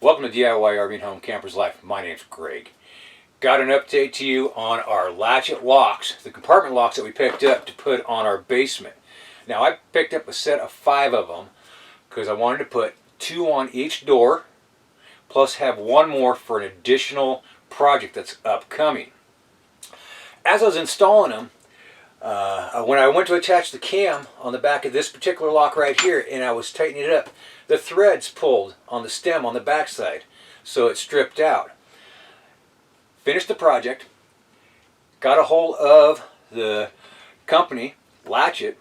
Welcome to DIY RV and Home Campers Life. My name's Greg. Got an update to you on our Latch.it locks, the compartment locks that we picked up to put on our basement. Now I picked up a set of 5 of them because I wanted to put 2 on each door, plus have 1 more for an additional project that's upcoming. As I was installing them, when I went to attach the cam on the back of this particular lock right here and I was tightening it up, the threads pulled on the stem on the back side, so it stripped out. Finished the project, got a hold of the company, Latch.it,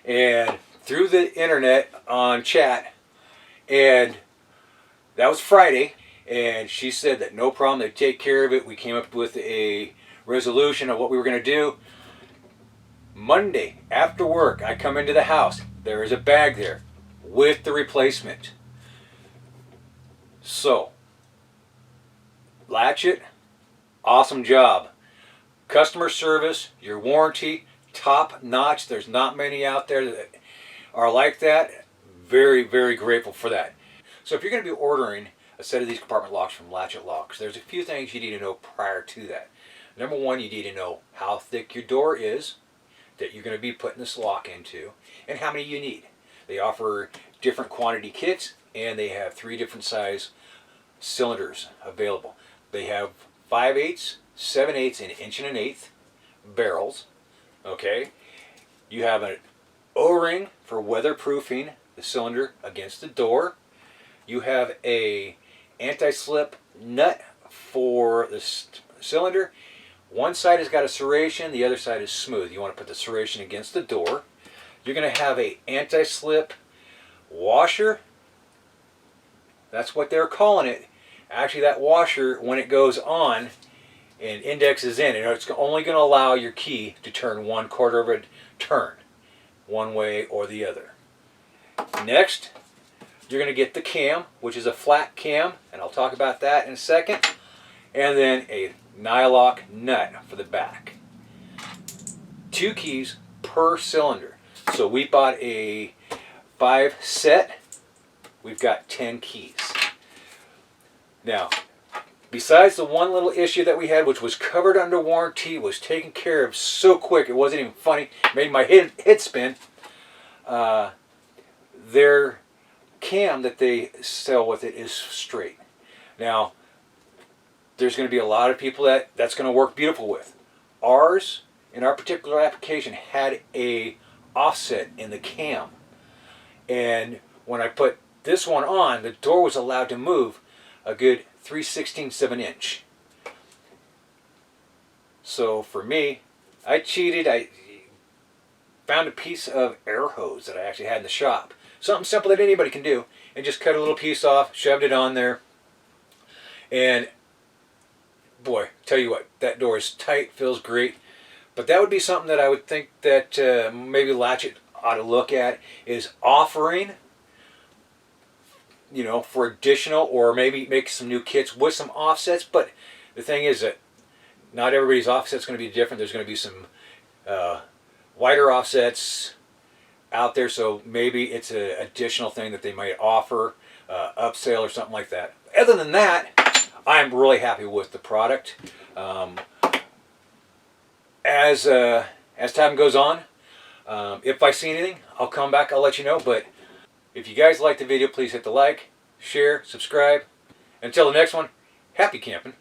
and through the internet on chat, and that was Friday, and she said that no problem, they'd take care of it. We came up with a resolution of what we were going to do. Monday after work, I come into the house, there is a bag there with the replacement. So Latch.it, awesome job. Customer service, your warranty, top notch. There's not many out there that are like that. Very, very grateful for that. So if you're going to be ordering a set of these compartment locks from Latch.it Locks, there's a few things you need to know prior to that. Number 1, you need to know how thick your door is that you're going to be putting this lock into and how many you need. They offer different quantity kits and they have 3 different size cylinders available. They have 5/8, 7/8, and 1 1/8 barrels. Okay, you have an O-ring for weatherproofing the cylinder against the door. You have a anti-slip nut for the cylinder. One side has got a serration, the other side is smooth. You want to put the serration against the door. You're going to have a anti-slip washer. That's what they're calling it. Actually, that washer, when it goes on and indexes in, it's only going to allow your key to turn 1/4 of a turn, one way or the other. Next, you're going to get the cam, which is a flat cam, and I'll talk about that in a second. And then a nylock nut for the back. 2 keys per cylinder. So we bought a 5 set. We've got 10 keys. Now, besides the one little issue that we had, which was covered under warranty, was taken care of so quick, it wasn't even funny, made my head spin. Their cam that they sell with it is straight. Now, there's going to be a lot of people that's going to work beautiful with. Ours, in our particular application, had a offset in the cam. And when I put this one on, the door was allowed to move a good 3/16 of an inch. So for me, I cheated. I found a piece of air hose that I actually had in the shop. Something simple that anybody can do. And just cut a little piece off, shoved it on there. And boy, tell you what, that door is tight, feels great. But that would be something that I would think that maybe Latch.it ought to look at, is offering, for additional, or maybe make some new kits with some offsets. But the thing is that not everybody's offset's going to be different. There's going to be some wider offsets out there, so maybe it's an additional thing that they might offer, upsell or something like that. Other than that, I'm really happy with the product. As time goes on, if I see anything, I'll come back, I'll let you know. But if you guys like the video, please hit the like, share, subscribe. Until the next one, happy camping.